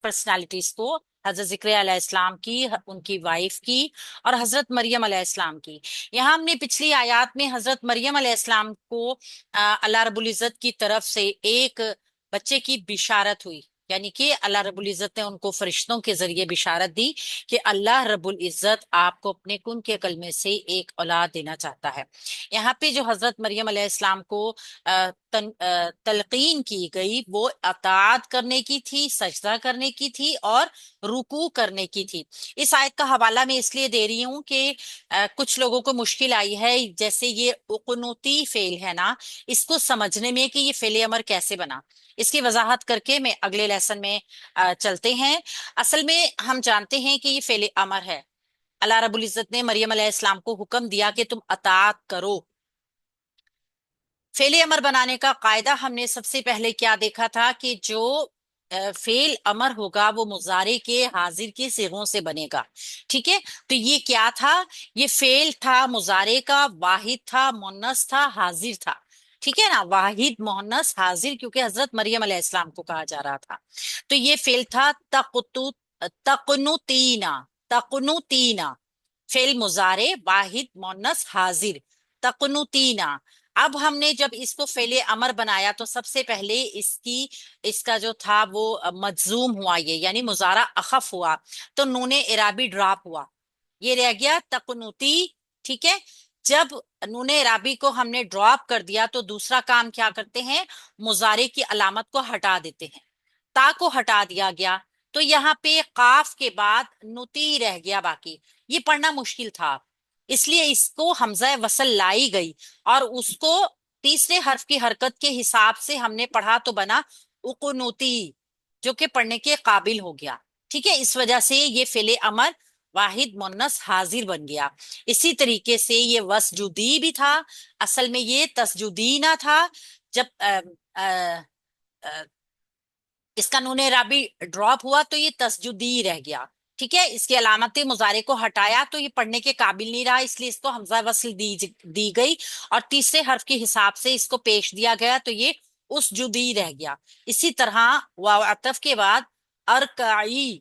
Personalities کو، حضرت ذکریا علیہ السلام کی، ان کی وائف کی، اور حضرت مریم علیہ السلام کی۔ یہاں ہم نے پچھلی آیات میں حضرت مریم علیہ السلام کو اللہ رب العزت کی طرف سے ایک بچے کی بشارت ہوئی، یعنی کہ اللہ رب العزت نے ان کو فرشتوں کے ذریعے بشارت دی کہ اللہ رب العزت آپ کو اپنے کن کے کلمے سے ایک اولاد دینا چاہتا ہے۔ یہاں پہ جو حضرت مریم علیہ السلام کو تلقین کی گئی وہ اطاعت کرنے کی تھی، سجدہ کرنے کی تھی، اور رکوع کرنے کی تھی۔ اس آیت کا حوالہ میں اس لیے دے رہی ہوں کہ کچھ لوگوں کو مشکل آئی ہے، جیسے یہ اقنوتی فعل ہے نا، اس کو سمجھنے میں کہ یہ فعل امر کیسے بنا، اس کی وضاحت کر کے میں اگلے لیسن میں چلتے ہیں۔ اصل میں ہم جانتے ہیں کہ یہ فعل امر ہے۔ اللہ رب العزت نے مریم علیہ السلام کو حکم دیا کہ تم اطاعت کرو۔ فعل امر بنانے کا قاعدہ ہم نے سب سے پہلے کیا دیکھا تھا کہ جو فعل امر ہوگا وہ مضارع کے حاضر کے صیغوں سے بنے گا، ٹھیک ہے؟ تو یہ کیا تھا؟ یہ فعل تھا مضارع کا، واحد تھا، مؤنث تھا، حاضر تھا، ٹھیک ہے نا؟ واحد، مؤنث، حاضر، کیونکہ حضرت مریم علیہ السلام کو کہا جا رہا تھا۔ تو یہ فعل تھا تقنطینا، تقنطینا، فعل مضارع واحد، مؤنث، حاضر، تقنطینا۔ اب ہم نے جب اس کو فعل امر بنایا تو سب سے پہلے اس کا جو تھا وہ مجزوم ہوا، یہ یعنی مضارع اخف ہوا، تو نون اعرابی ڈراپ ہوا، یہ رہ گیا تقنوتی، ٹھیک ہے؟ جب نون اعرابی کو ہم نے ڈراپ کر دیا تو دوسرا کام کیا کرتے ہیں؟ مضارع کی علامت کو ہٹا دیتے ہیں، تا کو ہٹا دیا گیا، تو یہاں پہ قاف کے بعد نتی رہ گیا باقی۔ یہ پڑھنا مشکل تھا، اس لیے اس کو حمزہ وصل لائی گئی، اور اس کو تیسرے حرف کی حرکت کے حساب سے ہم نے پڑھا تو بنا اقنوتی، جو کہ پڑھنے کے قابل ہو گیا، ٹھیک ہے؟ اس وجہ سے یہ فعل امر واحد، مؤنث، حاضر بن گیا۔ اسی طریقے سے یہ وسجودی بھی تھا، اصل میں یہ تسجدینا تھا۔ جب اس کا نون رابی ڈراپ ہوا تو یہ تسجدی رہ گیا، ٹھیک ہے؟ اس کی علامت مضارع کو ہٹایا تو یہ پڑھنے کے قابل نہیں رہا، اس لیے اس کو حمزہ وصل دی گئی، اور تیسرے حرف کے حساب سے اس کو پیش دیا گیا تو یہ اسجدی رہ گیا۔ اسی طرح واو عطف کے بعد ارکعی،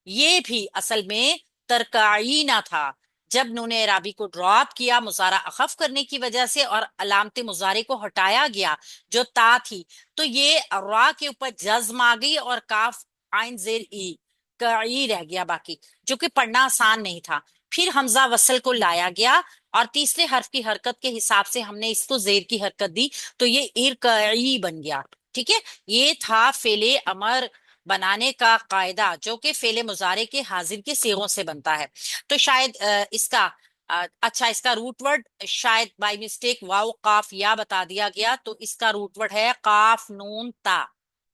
یہ بھی اصل میں ترکعی نہ تھا، جب نون اعرابی کو ڈراپ کیا مضارع اخف کرنے کی وجہ سے اور علامت مضارع کو ہٹایا گیا جو تا تھی، تو یہ را کے اوپر جزم آ گئی اور کاف عین زیر ای، کعی رہ گیا باقی، جو کہ پڑھنا آسان نہیں تھا۔ پھر حمزہ وصل کو لایا گیا اور تیسرے حرف کی حرکت کے حساب سے ہم نے اس کو زیر کی حرکت دی تو یہ ارکعی بن گیا، ٹھیک ہے؟ یہ تھا فعل امر بنانے کا قاعدہ، جو کہ فعل مضارع کے حاضر کے صیغوں سے بنتا ہے۔ تو شاید اس کا اچھا، اس کا روٹ ورڈ شاید بائی مسٹیک واو قاف یا بتا دیا گیا، تو اس کا روٹ ورڈ ہے قاف نون تا،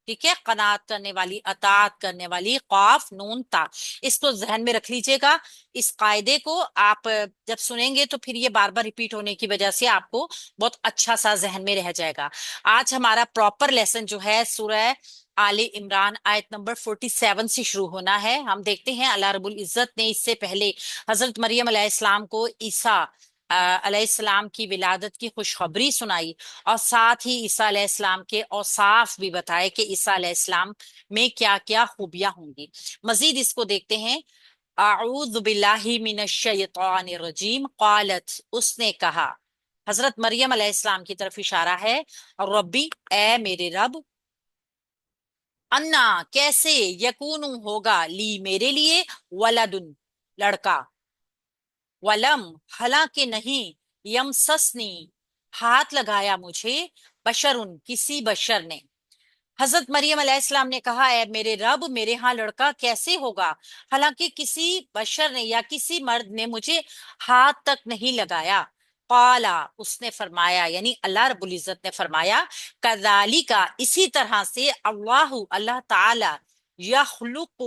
ٹھیک ہے؟ قناعت کرنے والی، اطاعت کرنے والی، قاف نون تا، اس کو ذہن میں رکھ لیجئے گا۔ اس قاعدے کو آپ جب سنیں گے تو پھر یہ بار بار ریپیٹ ہونے کی وجہ سے آپ کو بہت اچھا سا ذہن میں رہ جائے گا۔ آج ہمارا پراپر لیسن جو ہے سورہ آل عمران آیت نمبر 47 سے شروع ہونا ہے۔ ہم دیکھتے ہیں اللہ رب العزت نے اس سے پہلے حضرت مریم علیہ السلام کو عیسیٰ علیہ السلام کی ولادت کی خوشخبری سنائی، اور ساتھ ہی عیسیٰ علیہ السلام کے اوصاف بھی بتائے کہ عیسیٰ علیہ السلام میں کیا کیا خوبیاں ہوں گی۔ مزید اس کو دیکھتے ہیں۔ اعوذ باللہ من الشیطان الرجیم، قالت، اس نے کہا، حضرت مریم علیہ السلام کی طرف اشارہ ہے، ربی، اے میرے رب، انا، کیسے، یکون، ہوگا، لی، میرے لیے، ولدن، لڑکا، ولم، حالانکہ نہیں، یمسسنی، ہاتھ لگایا مجھے، بشرن، کسی بشر نے۔ حضرت مریم علیہ السلام نے کہا، اے میرے رب، میرے ہاں لڑکا کیسے ہوگا حالانکہ کسی بشر نے یا کسی مرد نے مجھے ہاتھ تک نہیں لگایا۔ قالا، اس نے فرمایا، یعنی اللہ رب العزت نے فرمایا، کذالک، اسی طرح سے، اللہ تعالی، یخلق،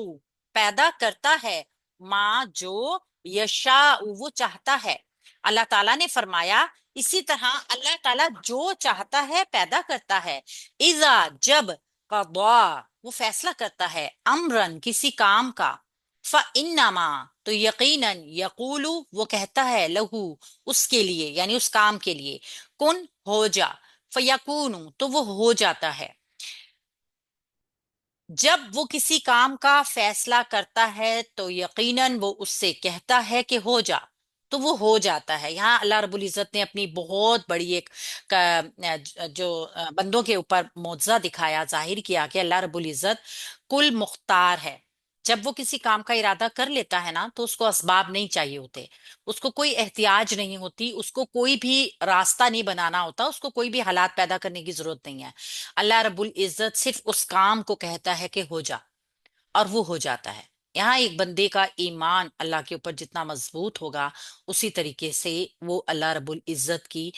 پیدا کرتا ہے، ما، جو، یشاء، وہ چاہتا ہے۔ اللہ تعالیٰ نے فرمایا اسی طرح اللہ تعالیٰ جو چاہتا ہے پیدا کرتا ہے۔ اذا، جب، قضا، وہ فیصلہ کرتا ہے، امرن، کسی کام کا، فانما، تو یقیناً، یقول، وہ کہتا ہے، لہو، اس کے لیے، یعنی اس کام کے لیے، کن، ہو جا، فیکون، تو وہ ہو جاتا ہے۔ جب وہ کسی کام کا فیصلہ کرتا ہے تو یقیناً وہ اس سے کہتا ہے کہ ہو جا، تو وہ ہو جاتا ہے۔ یہاں اللہ رب العزت نے اپنی بہت بڑی ایک جو بندوں کے اوپر معجزہ دکھایا، ظاہر کیا کہ اللہ رب العزت کل مختار ہے۔ جب وہ کسی کام کا ارادہ کر لیتا ہے نا تو اس کو اسباب نہیں چاہیے ہوتے، اس کو کوئی احتیاج نہیں ہوتی، اس کو کوئی بھی راستہ نہیں بنانا ہوتا، اس کو کوئی بھی حالات پیدا کرنے کی ضرورت نہیں ہے۔ اللہ رب العزت صرف اس کام کو کہتا ہے کہ ہو جا، اور وہ ہو جاتا ہے۔ یہاں ایک بندے کا ایمان اللہ کے اوپر جتنا مضبوط ہوگا، اسی طریقے سے وہ اللہ رب العزت کی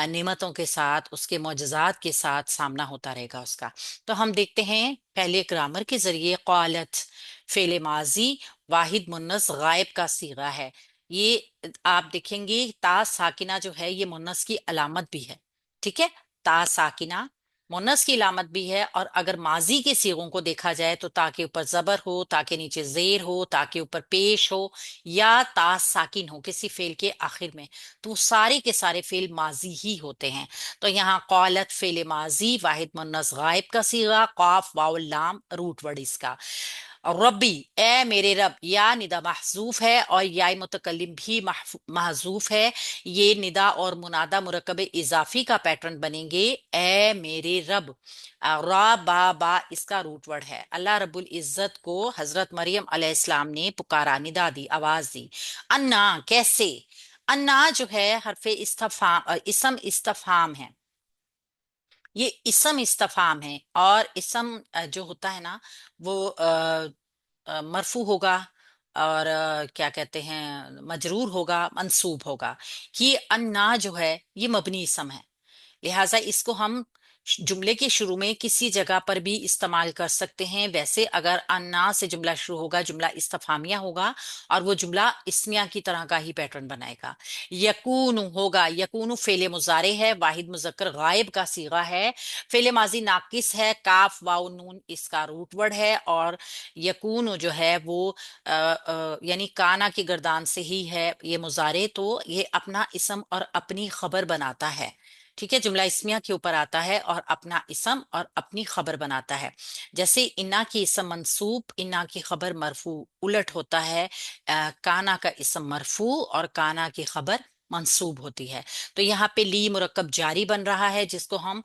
نعمتوں کے ساتھ، اس کے معجزات کے ساتھ سامنا ہوتا رہے گا اس کا۔ تو ہم دیکھتے ہیں پہلے گرامر کے ذریعے قالت فعل ماضی واحد منس غائب کا صیغہ ہے۔ یہ آپ دیکھیں گے تا ساکنہ جو ہے یہ منس کی علامت بھی ہے، ٹھیک ہے؟ تا ساکنہ مونس کی علامت بھی ہے، اور اگر ماضی کے صیغوں کو دیکھا جائے تو تا کے اوپر زبر ہو، تا کے نیچے زیر ہو، تا کے اوپر پیش ہو، یا تا ساکن ہو کسی فعل کے آخر میں، تو وہ سارے کے سارے فعل ماضی ہی ہوتے ہیں۔ تو یہاں قالت فعل ماضی واحد مونس غائب کا صیغہ، قاف واو لام روٹ ورڈ اس کا۔ ربی اے میرے رب، یا ندا محذوف ہے اور یا متکلم بھی محذوف ہے، یہ ندا اور منادہ مرکب اضافی کا پیٹرن بنیں گے۔ اے میرے رب، را با با اس کا روٹ ورڈ ہے۔ اللہ رب العزت کو حضرت مریم علیہ السلام نے پکارا، ندا دی، آواز دی، انا کیسے؟ انا جو ہے حرف استفہام، اسم استفہام ہے، یہ اسم استفہام ہے، اور اسم جو ہوتا ہے نا وہ مرفوع ہوگا، اور کیا کہتے ہیں، مجرور ہوگا، منصوب ہوگا۔ یہ انا جو ہے یہ مبنی اسم ہے، لہٰذا اس کو ہم جملے کے شروع میں کسی جگہ پر بھی استعمال کر سکتے ہیں۔ ویسے اگر انا سے جملہ شروع ہوگا، جملہ استفہامیہ ہوگا، اور وہ جملہ اسمیہ کی طرح کا ہی پیٹرن بنائے گا۔ یکون ہوگا، یکون فعل مضارع ہے، واحد مذکر غائب کا صیغہ ہے، فعل ماضی ناقص ہے، کاف واو نون اس کا روٹ ورڈ ہے، اور یکون جو ہے وہ یعنی کانا کی گردان سے ہی ہے یہ مضارع، تو یہ اپنا اسم اور اپنی خبر بناتا ہے، ٹھیک ہے؟ جملہ اسمیہ کے اوپر آتا ہے اور اپنا اسم اور اپنی خبر بناتا ہے۔ جیسے انا کی اسم منصوب، انا کی خبر مرفوع، الٹ ہوتا ہے، کانا کا اسم مرفوع اور کانا کی خبر منصوب ہوتی ہے۔ تو یہاں پہ لی مرکب جاری بن رہا ہے، جس کو ہم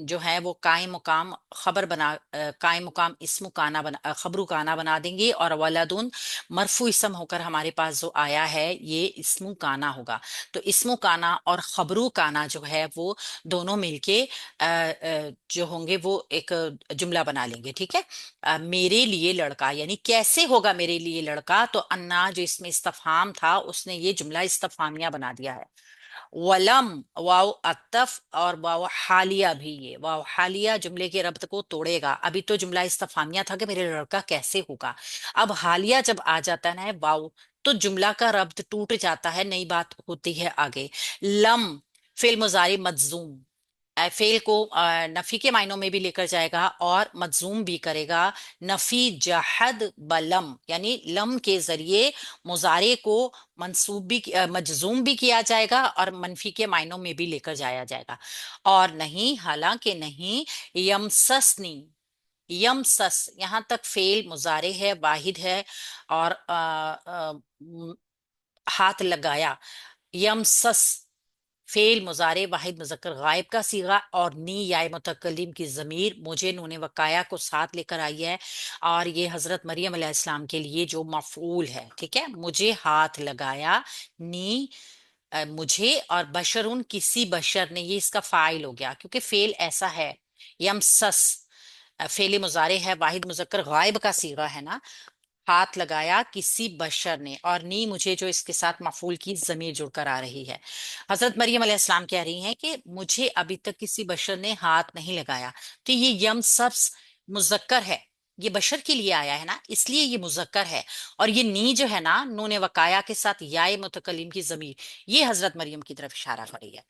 جو ہے وہ قائم مقام خبر بنا، قائم مقام اسم کانا بنا، خبرو کانا بنا دیں گے، اور ولدن مرفوع اسم ہو کر ہمارے پاس جو آیا ہے یہ اسم کانا ہوگا۔ تو اسم کانا اور خبرو کانا جو ہے وہ دونوں مل کے جو ہوں گے وہ ایک جملہ بنا لیں گے، ٹھیک ہے؟ میرے لیے لڑکا، یعنی کیسے ہوگا میرے لیے لڑکا، تو انا جو اس میں استفہام تھا اس نے یہ جملہ استفہامیہ بنا دیا ہے۔ ولم واو عطف اور واو حالیہ بھی، یہ واو حالیہ جملے کے ربط کو توڑے گا۔ ابھی تو جملہ استفہامیہ تھا کہ میرے لڑکا کیسے ہوگا، اب حالیہ جب آ جاتا ہے نا واو، تو جملہ کا ربط ٹوٹ جاتا ہے، نئی بات ہوتی ہے آگے۔ لم فعل مضارع مجزوم، فعل کو نفی کے معنوں میں بھی لے کر جائے گا اور مجزوم بھی کرے گا۔ نفی جحد بلم، یعنی لم کے ذریعے مضارع کو منصوب بھی مجزوم بھی کیا جائے گا اور منفی کے معنوں میں بھی لے کر جایا جائے گا۔ اور نہیں، حالانکہ نہیں، یمسسنی، یمسس یہاں تک فعل مضارع ہے، واحد ہے، اور ہاتھ لگایا، یمسس فعل مضارع واحد مذکر غائب کا صیغہ، اور نی یا متکلم کی ضمیر مجھے نون وقایا کو ساتھ لے کر آئی ہے، اور یہ حضرت مریم علیہ السلام کے لیے جو مفعول ہے، ٹھیک ہے؟ مجھے ہاتھ لگایا، نی مجھے، اور بشرون کسی بشر نے، یہ اس کا فاعل ہو گیا کیونکہ فعل ایسا ہے۔ یمسس فعل مضارع ہے، واحد مذکر غائب کا صیغہ ہے نا، ہاتھ لگایا کسی بشر نے، اور نی مجھے جو اس کے ساتھ مفعول کی ضمیر جڑ کر آ رہی ہے۔ حضرت مریم علیہ السلام کہہ رہی ہیں کہ مجھے ابھی تک کسی بشر نے ہاتھ نہیں لگایا، تو یہ یم سبس مذکر ہے، یہ بشر کے لیے آیا ہے نا، اس لیے یہ مذکر ہے، اور یہ نی جو ہے نا نون وقایا کے ساتھ یا متکلم کی ضمیر، یہ حضرت مریم کی طرف اشارہ کر رہی ہے۔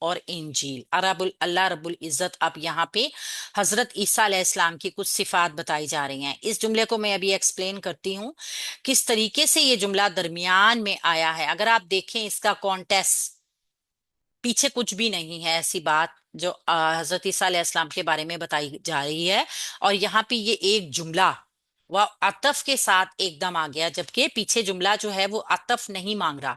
اور انجیل۔ اللہ رب العزت اب یہاں پہ حضرت عیسیٰ علیہ السلام کی کچھ صفات بتائی جا رہی ہیں۔ اس جملے کو میں ابھی ایکسپلین کرتی ہوں کس طریقے سے یہ جملہ درمیان میں آیا ہے۔ اگر آپ دیکھیں اس کا کانٹیکسٹ، پیچھے کچھ بھی نہیں ہے ایسی بات جو حضرت عیسیٰ علیہ السلام کے بارے میں بتائی جا رہی ہے، اور یہاں پہ یہ ایک جملہ وہ عطف کے ساتھ ایک دم آ گیا، جبکہ پیچھے جملہ جو ہے وہ عطف نہیں مانگ رہا،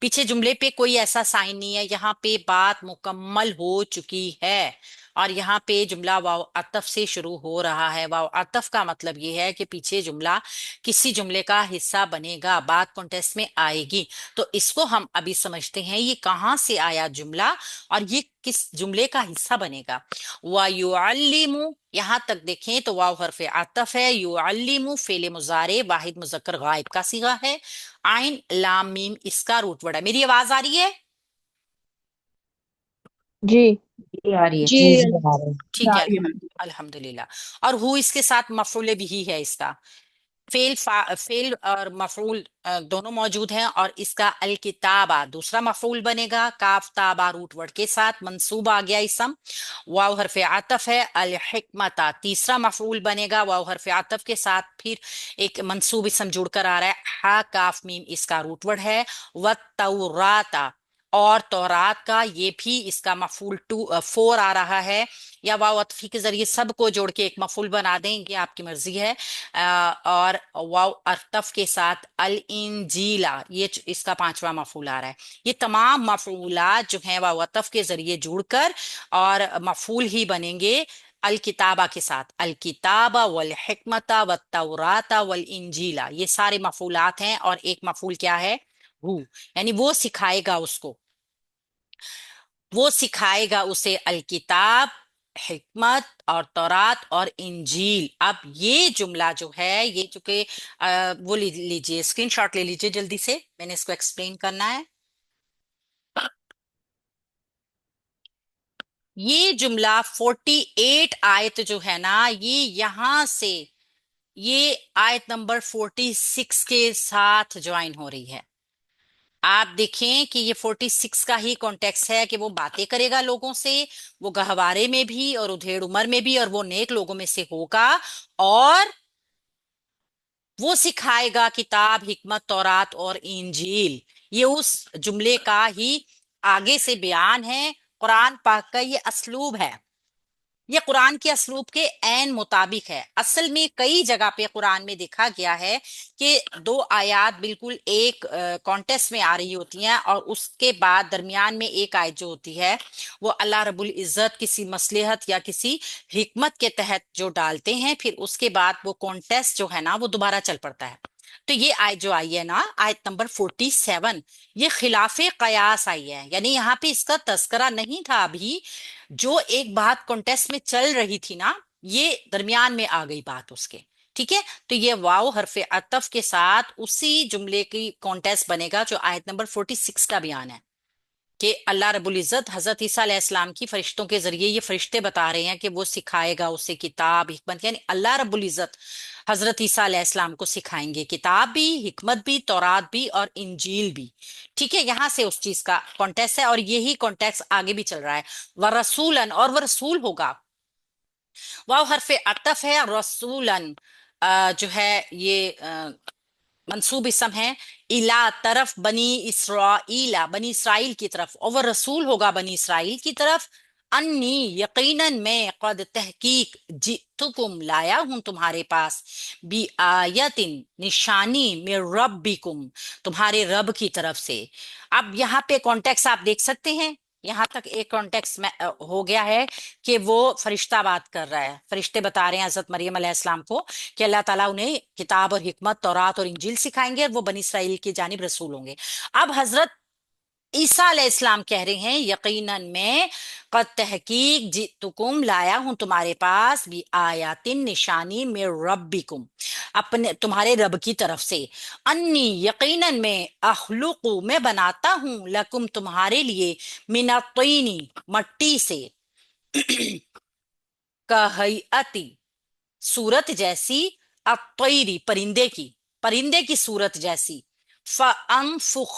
پیچھے جملے پہ کوئی ایسا سائن نہیں ہے، یہاں پہ بات مکمل ہو چکی ہے اور یہاں پہ جملہ واو عطف سے شروع ہو رہا ہے۔ واو عطف کا مطلب یہ ہے کہ پیچھے جملہ کسی جملے کا حصہ بنے گا، بات کانٹیکسٹ میں آئے گی۔ تو اس کو ہم ابھی سمجھتے ہیں یہ کہاں سے آیا جملہ اور یہ کس جملے کا حصہ بنے گا۔ وَيُعَلِّمُ، یہاں تک دیکھیں تو واو حرف عطف ہے، یعلم فعل مضارع واحد مذکر غائب کا صیغہ ہے، عین لام میم اس کا روٹ ورڈ ہے۔ میری آواز آ رہی ہے؟ جی جی آ رہی ہے، جی جی آ رہے ہیں۔ ٹھیک آ ہے، رہی ہے میم۔ الحمدللہ۔ اور ہو اس کے ساتھ مفعول بھی ہے، اس کا فعل اور مفعول دونوں موجود ہیں، اور اس کا الکتابہ دوسرا مفعول بنے گا، کاف تابہ روٹ ورڈ کے ساتھ منصوب آ گیا اسم، واو حرف عطف ہے، الحکمتا تیسرا مفعول بنے گا، واو حرف عطف کے ساتھ پھر ایک منصوب اسم جڑ کر آ رہا ہے، ہا کاف میم اس کا روٹ ورڈ ہے، والتوراتا اور تورات کا یہ بھی اس کا مفعول 4 آ رہا ہے، یا واو عطفی کے ذریعے سب کو جوڑ کے ایک مفعول بنا دیں، یہ آپ کی مرضی ہے، اور واو عطف کے ساتھ الانجیلا یہ اس کا 5واں مفعول آ رہا ہے۔ یہ تمام مفعولات جو ہیں واو عطف کے ذریعے جڑ کر اور مفعول ہی بنیں گے الکتابہ کے ساتھ، الکتابہ والحکمت والتوراۃ والانجیلا، یہ سارے مفعولات ہیں، اور ایک مفعول کیا ہے؟ ہو، یعنی وہ سکھائے گا اس کو، وہ سکھائے گا اسے الکتاب، حکمت اور تورات اور انجیل۔ اب یہ جملہ جو ہے یہ چونکہ وہ لیجئے اسکرین شاٹ لے لیجئے جلدی سے، میں نے اس کو ایکسپلین کرنا ہے۔ یہ جملہ 48 آیت جو ہے نا، یہ یہاں سے یہ آیت نمبر 46 کے ساتھ جوائن ہو رہی ہے۔ آپ دیکھیں کہ یہ 46 کا ہی کانٹیکس ہے کہ وہ باتیں کرے گا لوگوں سے، وہ گہوارے میں بھی اور ادھیڑ عمر میں بھی، اور وہ نیک لوگوں میں سے ہوگا، اور وہ سکھائے گا کتاب، حکمت، تورات اور انجیل۔ یہ اس جملے کا ہی آگے سے بیان ہے، قرآن پاک کا یہ اسلوب ہے، یہ قرآن کے اسلوب کے عین مطابق ہے۔ اصل میں کئی جگہ پہ قرآن میں دیکھا گیا ہے کہ 2 آیات بالکل ایک کانٹیکسٹ میں آ رہی ہوتی ہیں، اور اس کے بعد درمیان میں ایک آیت جو ہوتی ہے وہ اللہ رب العزت کسی مصلحت یا کسی حکمت کے تحت جو ڈالتے ہیں، پھر اس کے بعد وہ کانٹیکسٹ جو ہے نا وہ دوبارہ چل پڑتا ہے۔ تو یہ آیت جو آئی ہے نا، آیت نمبر 47، یہ خلاف قیاس آئی ہے، یعنی یہاں پہ اس کا تذکرہ نہیں تھا ابھی، جو ایک بات کانٹیکسٹ میں چل رہی تھی نا، یہ درمیان میں آ گئی بات اس کے، ٹھیک ہے؟ تو یہ واو حرف عطف کے ساتھ اسی جملے کی کانٹیکسٹ بنے گا جو آیت نمبر 46 کا بیان ہے، کہ اللہ رب العزت حضرت عیسیٰ علیہ السلام کی فرشتوں کے ذریعے، یہ فرشتے بتا رہے ہیں کہ وہ سکھائے گا اسے کتاب، حکمت، یعنی اللہ رب العزت حضرت عیسیٰ علیہ السلام کو سکھائیں گے کتاب بھی، حکمت بھی، تورات بھی اور انجیل بھی، ٹھیک ہے؟ یہاں سے اس چیز کا کانٹیکس ہے، اور یہی کانٹیکس آگے بھی چل رہا ہے، ورسولن، اور وہ رسول ہوگا، واو حرف عطف ہے، رسولن جو ہے یہ منصوب اسم ہے، الا طرف بنی اسرائیل، بنی اسرائیل کی طرف، اور وہ رسول ہوگا بنی اسرائیل کی طرف، انی یقیناً میں، قد تحقیق، جئتکم لایا ہوں تمہارے پاس، بی آیتن نشانی، میں ربکم تمہارے رب کی طرف سے۔ اب یہاں پہ کانٹیکس آپ دیکھ سکتے ہیں، یہاں تک ایک کانٹیکس میں ہو گیا ہے کہ وہ فرشتہ بات کر رہا ہے، فرشتے بتا رہے ہیں حضرت مریم علیہ السلام کو کہ اللہ تعالیٰ انہیں کتاب اور حکمت، تورات اور انجیل سکھائیں گے، اور وہ بنی اسرائیل کی جانب رسول ہوں گے۔ اب حضرت عیسیٰ علیہ السلام کہہ رہے ہیں یقیناً میں، قد تحقیق، جئتکم لایا ہوں تمہارے پاس، بھی آیاتن نشانی، میں ربکم اپنے تمہارے رب کی طرف سے، انی یقیناً میں، اخلق میں بناتا ہوں، لکم تمہارے لیے، من الطین مٹی سے، کہیئتی صورت جیسی، الطیری پرندے کی، پرندے کی صورت جیسی، فانفخ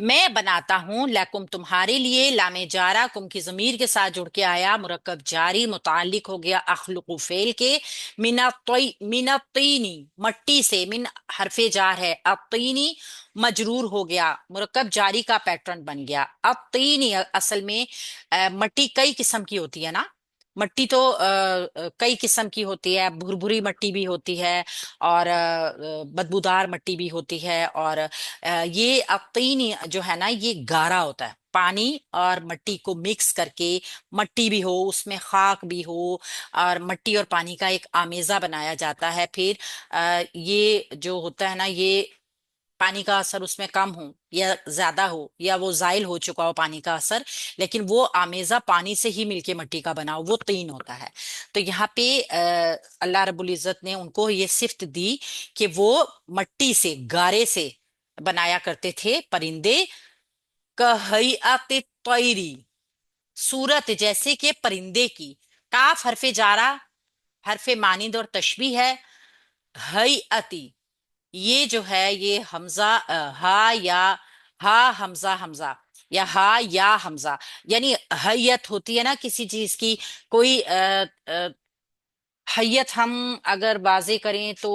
میں بناتا ہوں لکم تمہارے لیے، لام جارہ کم کی ضمیر کے ساتھ جڑ کے آیا، مرکب جاری متعلق ہو گیا اخلق فعل کے، من الطینی مٹی سے، من حرف جار ہے، الطینی مجرور ہو گیا، مرکب جاری کا پیٹرن بن گیا۔ الطینی اصل میں مٹی کئی قسم کی ہوتی ہے نا، مٹی تو کئی قسم کی ہوتی ہے، بھربھری مٹی بھی ہوتی ہے، اور بدبودار مٹی بھی ہوتی ہے، اور یہ الطین جو ہے نا یہ گارا ہوتا ہے، پانی اور مٹی کو مکس کر کے، مٹی بھی ہو اس میں خاک بھی ہو، اور مٹی اور پانی کا ایک آمیزہ بنایا جاتا ہے، پھر یہ جو ہوتا ہے نا یہ پانی کا اثر اس میں کم ہو یا زیادہ ہو، یا وہ زائل ہو چکا ہو پانی کا اثر، لیکن وہ آمیزہ پانی سے ہی مل کے مٹی کا بنا ہو، وہ طین ہوتا ہے۔ تو یہاں پہ اللہ رب العزت نے ان کو یہ صفت دی کہ وہ مٹی سے، گارے سے بنایا کرتے تھے پرندے، کہیئت الطیری، صورت جیسے کہ پرندے کی، کاف حرف جارہ، حرف مانند اور تشبیہ ہے، ہیئتی یہ جو ہے یہ حمزہ ہا یا ہا حمزہ حمزہ، یا ہا یا حمزہ، یعنی حیت ہوتی ہے نا کسی چیز کی، کوئی حیت ہم اگر واضح کریں تو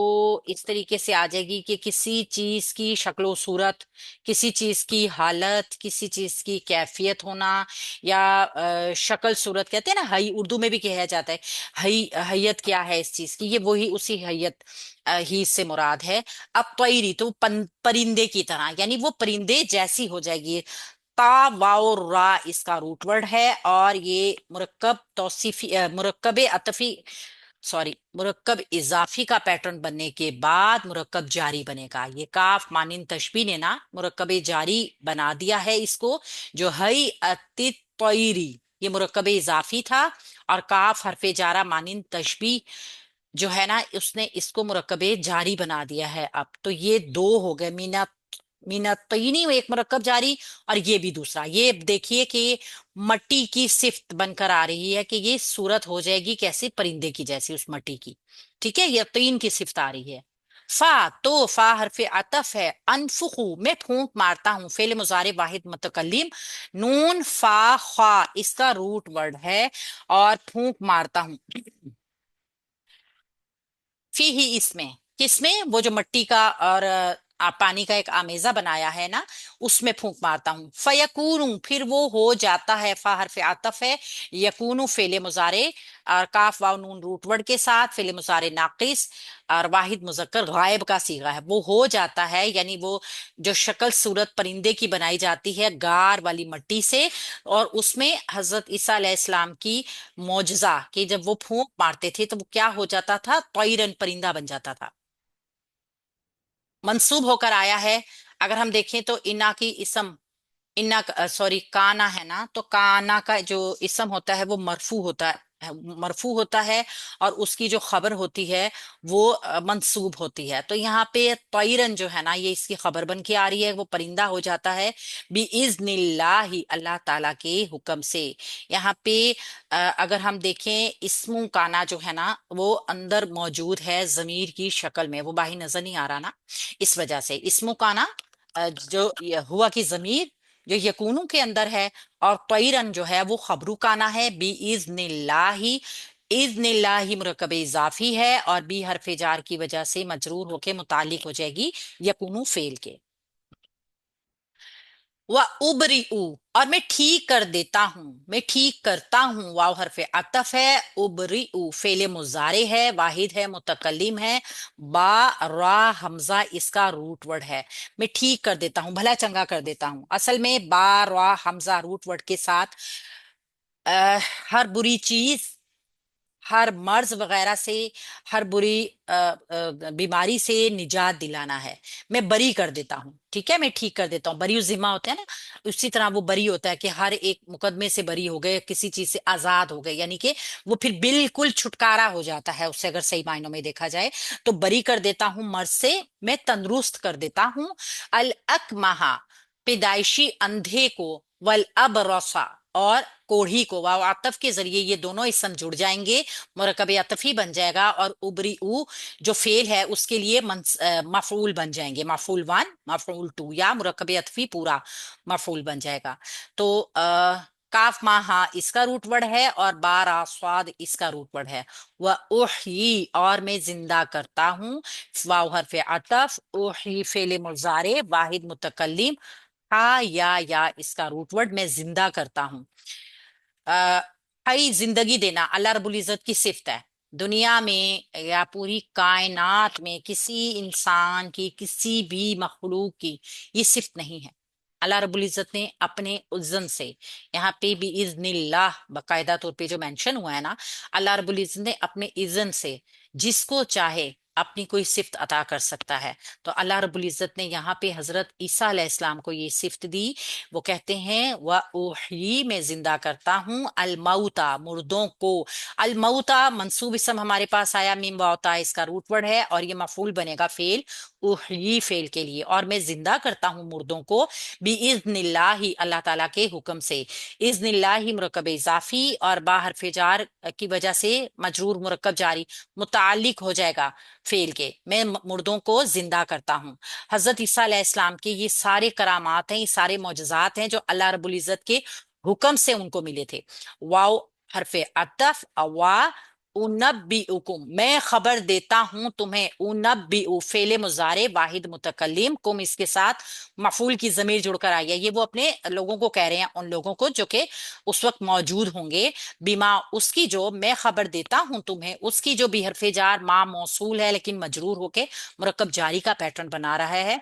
اس طریقے سے آ جائے گی کہ کسی چیز کی شکل و صورت، کسی چیز کی حالت، کسی چیز کی کیفیت ہونا، یا شکل صورت کہتے ہیں نا، اردو میں بھی کہا جاتا ہے حیت کیا ہے اس چیز کی، یہ وہی اسی حیت ہی سے مراد ہے۔ اب طیری تو پرندے کی طرح، یعنی وہ پرندے جیسی ہو جائے گی۔ تا واو را اس کا روٹ ورڈ ہے، اور یہ مرکب توصیفی مرکب عطفی مرکب اضافی کا پیٹرن بننے کے بعد مرکب جاری بنے گا۔ یہ کاف مانند تشبیہ نے نا مرکب جاری بنا دیا ہے اس کو، جو طیری یہ مرکب اضافی تھا، اور کاف حرف جارہ مانند تشبیہ جو ہے نا اس نے اس کو مرکب جاری بنا دیا ہے۔ اب تو یہ دو ہو گئے، مینتینی ایک مرکب جاری، اور یہ بھی دوسرا۔ یہ دیکھیے کہ مٹی کی صفت بن کر آ رہی ہے کہ یہ صورت ہو جائے گی کیسے، پرندے کی جیسی اس مٹی کی، ٹھیک ہے، یقین کی صفت آ رہی ہے۔ فا تو فا حرف عطف ہے، انفخو میں پھونک مارتا ہوں، فعل مضارع واحد متکلم، نون فا خا اس کا روٹ ورڈ ہے، اور پھونک مارتا ہوں فی ہی اس میں، کس میں، وہ جو مٹی کا اور پانی کا ایک آمیزہ بنایا ہے نا اس میں پھونک مارتا ہوں۔ فیکون پھر وہ ہو جاتا ہے، فا حرف عطف ہے، یکون فعل مضارع، اور کاف واو نون روٹ ورڈ کے ساتھ فعل مضارع ناقص، اور واحد مذکر غائب کا صیغہ ہے، وہ ہو جاتا ہے، یعنی وہ جو شکل صورت پرندے کی بنائی جاتی ہے گار والی مٹی سے، اور اس میں حضرت عیسیٰ علیہ السلام کی معجزہ کہ جب وہ پھونک مارتے تھے تو وہ کیا ہو جاتا تھا، طیرن پرندہ بن جاتا تھا، منسوب ہو کر آیا ہے۔ اگر ہم دیکھیں تو انا کی اسم، انا سوری کانا ہے نا، تو کانا کا جو اسم ہوتا ہے وہ مرفوع ہوتا ہے، اور اس کی جو خبر ہوتی ہے وہ منصوب ہوتی ہے۔ تو یہاں پہ طیرن جو ہے نا یہ اس کی خبر بن کے آ رہی ہے، وہ پرندہ ہو جاتا ہے بِإِذْنِ اللَّهِ اللہ تعالیٰ کے حکم سے۔ یہاں پہ اگر ہم دیکھیں اسم کانا جو ہے نا وہ اندر موجود ہے ضمیر کی شکل میں، وہ باہر نظر نہیں آ رہا نا، اس وجہ سے اسم کانا جو ہوا کی ضمیر جو یکونوں کے اندر ہے، اور طیرن جو ہے وہ خبرو کانا ہے، بِإِذْنِ اللَّهِ، اذن اللہ مرکب اضافی ہے، اور بھی حرف جار کی وجہ سے مجرور ہو کے متعلق ہو جائے گی یکونو فعل کے۔ وَأُبْرِئُ اور میں ٹھیک کر دیتا ہوں، میں ٹھیک کرتا ہوں، واو حرف عطف ہے، ابرئ فعل مضارع ہے، واحد ہے متکلم ہے، با را حمزہ اس کا روٹ ورڈ ہے، میں ٹھیک کر دیتا ہوں، بھلا چنگا کر دیتا ہوں۔ اصل میں با را حمزہ روٹ ورڈ کے ساتھ ہر بری چیز، ہر مرض وغیرہ سے، ہر بری بیماری سے نجات دلانا ہے، میں بری کر دیتا ہوں، ٹھیک ہے، میں ٹھیک کر دیتا ہوں، بری ذمہ ہوتا ہے نا، اسی طرح وہ بری ہوتا ہے کہ ہر ایک مقدمے سے بری ہو گئے، کسی چیز سے آزاد ہو گئے، یعنی کہ وہ پھر بالکل چھٹکارا ہو جاتا ہے اس سے، اگر صحیح معنوں میں دیکھا جائے تو بری کر دیتا ہوں مرض سے، میں تندرست کر دیتا ہوں، الاکمہ پیدائشی اندھے کو، والابرص اور کوڑھی کو واو عطف کے ذریعے یہ دونوں اسم جڑ جائیں گے، مرکب عطفی بن جائے گا، اور ابری او جو فعل ہے اس کے لیے مفعول بن جائیں گے، مفعول ون مفعول ٹو، یا مرکب عطفی پورا مفعول بن جائے گا۔ تو کاف ما ہا اس کا روٹ ورڈ ہے، اور بارا سواد اس کا روٹ ورڈ ہے۔ وہ احیی اور میں زندہ کرتا ہوں، واو حرف عطف، احیی فعل مضارع واحد متکلم، ہا یا اس کا روٹ ورڈ میں زندہ کرتا ہوں۔ زندگی دینا اللہ رب العزت کی صفت ہے۔ دنیا میں یا پوری کائنات میں کسی انسان کی، کسی بھی مخلوق کی یہ صفت نہیں ہے۔ اللہ رب العزت نے اپنے اذن سے، یہاں پہ بھی اذن اللہ باقاعدہ طور پہ جو مینشن ہوا ہے نا، اللہ رب العزت نے اپنے اذن سے جس کو چاہے اپنی کوئی صفت عطا کر سکتا ہے۔ تو اللہ رب العزت نے یہاں پہ حضرت عیسیٰ علیہ السلام کو یہ صفت دی، وہ کہتے ہیں وَأُحْيِي میں زندہ کرتا ہوں الموتا مردوں کو۔ الموتا منصوب اسم ہمارے پاس آیا، میم واؤتا اس کا روٹ ورڈ ہے، اور یہ مفعول بنے گا فعل احیی فعل کے لیے، اور میں زندہ کرتا ہوں مردوں کو بِإِذْنِ اللَّهِ اللہ تعالیٰ کے حکم سے۔ اذن اللہ مرکب اضافی اور با حرف جار کی وجہ سے مجرور مرکب جاری متعلق ہو جائے گا فعل کے، میں مردوں کو زندہ کرتا ہوں۔ حضرت عیسیٰ علیہ السلام کے یہ سارے کرامات ہیں، یہ سارے معجزات ہیں جو اللہ رب العزت کے حکم سے ان کو ملے تھے۔ واو حرف عطف، اوا انبئکم میں خبر دیتا ہوں تمہیں، انبئ فعل مضارع واحد متکلم، کم اس کے ساتھ مفعول کی ضمیر جڑ کر آئی ہے، یہ وہ اپنے لوگوں کو کہہ رہے ہیں، ان لوگوں کو جو کہ اس وقت موجود ہوں گے، بیما اس کی جو میں خبر دیتا ہوں تمہیں، اس کی جو بھی حرف جار ما موصول ہے لیکن مجرور ہو کے مرکب جاری کا پیٹرن بنا رہا ہے۔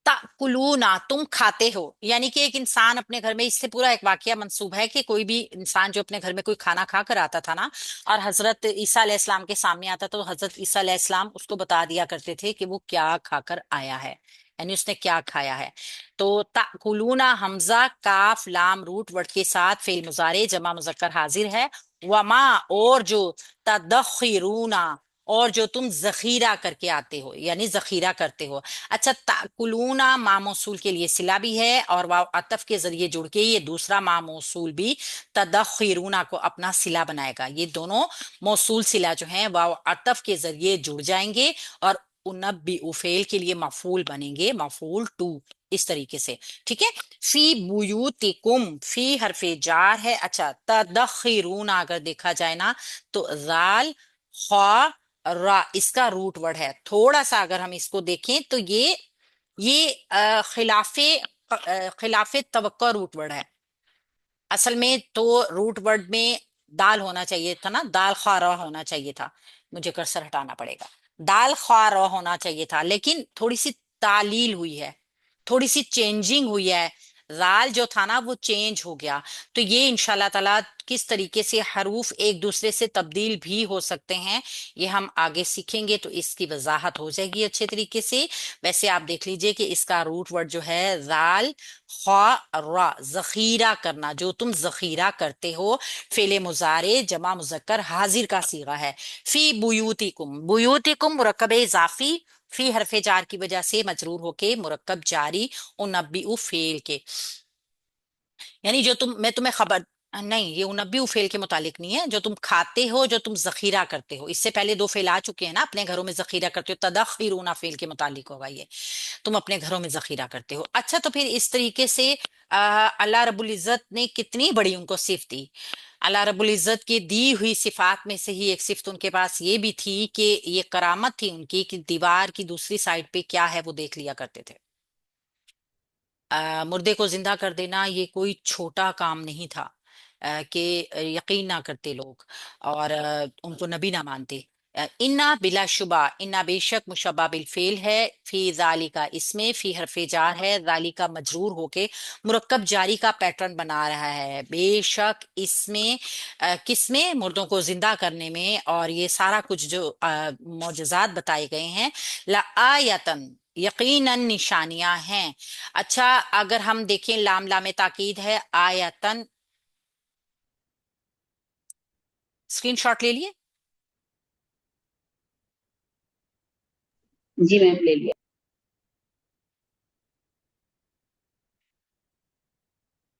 تاکلونا تم کھاتے ہو، یعنی کہ ایک انسان اپنے گھر میں، اس سے پورا ایک واقعہ منسوب ہے کہ کوئی بھی انسان جو اپنے گھر میں کوئی کھانا کھا کر آتا تھا نا، اور حضرت عیسیٰ علیہ السلام کے سامنے آتا تو حضرت عیسیٰ علیہ السلام اس کو بتا دیا کرتے تھے کہ وہ کیا کھا کر آیا ہے، یعنی اس نے کیا کھایا ہے۔ تو تاکلونا حمزہ کاف لام روٹ ورڈ کے ساتھ فعل مضارع جمع مذکر حاضر ہے، وما اور جو تدخیرونا اور جو تم ذخیرہ کر کے آتے ہو، یعنی ذخیرہ کرتے ہو۔ اچھا تاکلونا ما موصول کے لیے صلہ بھی ہے، اور واو عطف کے ذریعے جڑ کے یہ دوسرا ما موصول بھی تدخیرونا کو اپنا صلہ بنائے گا۔ یہ دونوں موصول صلہ جو ہیں واو عطف کے ذریعے جڑ جائیں گے، اور انبئ فعل کے لیے مفعول بنیں گے، مفعول ٹو، اس طریقے سے، ٹھیک ہے۔ فی بیوتکم فی حرف جار ہے۔ اچھا تدخیرونا اگر دیکھا جائے نا تو ذال خا را اس کا روٹ ورڈ ہے، تھوڑا سا اگر ہم اس کو دیکھیں تو یہ خلاف توقع روٹ ورڈ ہے۔ اصل میں تو روٹ ورڈ میں دال ہونا چاہیے تھا نا، دال خارا ہونا چاہیے تھا، مجھے کرسر ہٹانا پڑے گا، دال خارا ہونا چاہیے تھا، لیکن تھوڑی سی تعلیل ہوئی ہے، تھوڑی سی چینجنگ ہوئی ہے، زال جو تھا نا وہ چینج ہو گیا۔ تو یہ انشاءاللہ تعالیٰ کس طریقے سے حروف ایک دوسرے سے تبدیل بھی ہو سکتے ہیں یہ ہم آگے سیکھیں گے، تو اس کی وضاحت ہو جائے گی اچھے طریقے سے۔ ویسے آپ دیکھ لیجئے کہ اس کا روٹ ورڈ جو ہے زال خا را، ذخیرہ کرنا، جو تم ذخیرہ کرتے ہو، فعل مضارع جمع مذکر حاضر کا صیغہ ہے۔ فی بیوتکم، بیوتکم مرکب اضافی، فی حرف جار کی وجہ سے مجرور ہو کے مرکب جاری انبئ فعل کے، یعنی جو میں تمہیں خبر نہیں، یہ انبئ فعل کے متعلق نہیں ہے، جو تم کھاتے ہو، جو تم ذخیرہ کرتے ہو، اس سے پہلے دو فعل آ چکے ہیں نا، اپنے گھروں میں ذخیرہ کرتے ہو، تدخیرونا فعل کے متعلق ہوگا یہ، تم اپنے گھروں میں ذخیرہ کرتے ہو۔ اچھا تو پھر اس طریقے سے اللہ رب العزت نے کتنی بڑی ان کو صفت دی۔ اللہ رب العزت کی دی ہوئی صفات میں سے ہی ایک صفت ان کے پاس یہ بھی تھی کہ یہ کرامت تھی ان کی کہ دیوار کی دوسری سائڈ پہ کیا ہے وہ دیکھ لیا کرتے تھے۔ مردے کو زندہ کر دینا یہ کوئی چھوٹا کام نہیں تھا، کہ یقین نہ کرتے لوگ اور ان کو نبی نہ مانتے۔ انا بلا شبہ، انا بے شک مشبہ بالفعل ہے، فی ذالکا اس میں فی حرف جار ہے، ذالکا مجرور ہو کے مرکب جاری کا پیٹرن بنا رہا ہے، بے شک اس میں کس میں، مردوں کو زندہ کرنے میں، اور یہ سارا کچھ جو معجزات بتائے گئے ہیں، لآیتن یقیناً نشانیاں ہیں۔ اچھا اگر ہم دیکھیں لام لام تاکید ہے، آیتن، اسکرین شاٹ لے لیے، جی میم لے لیا۔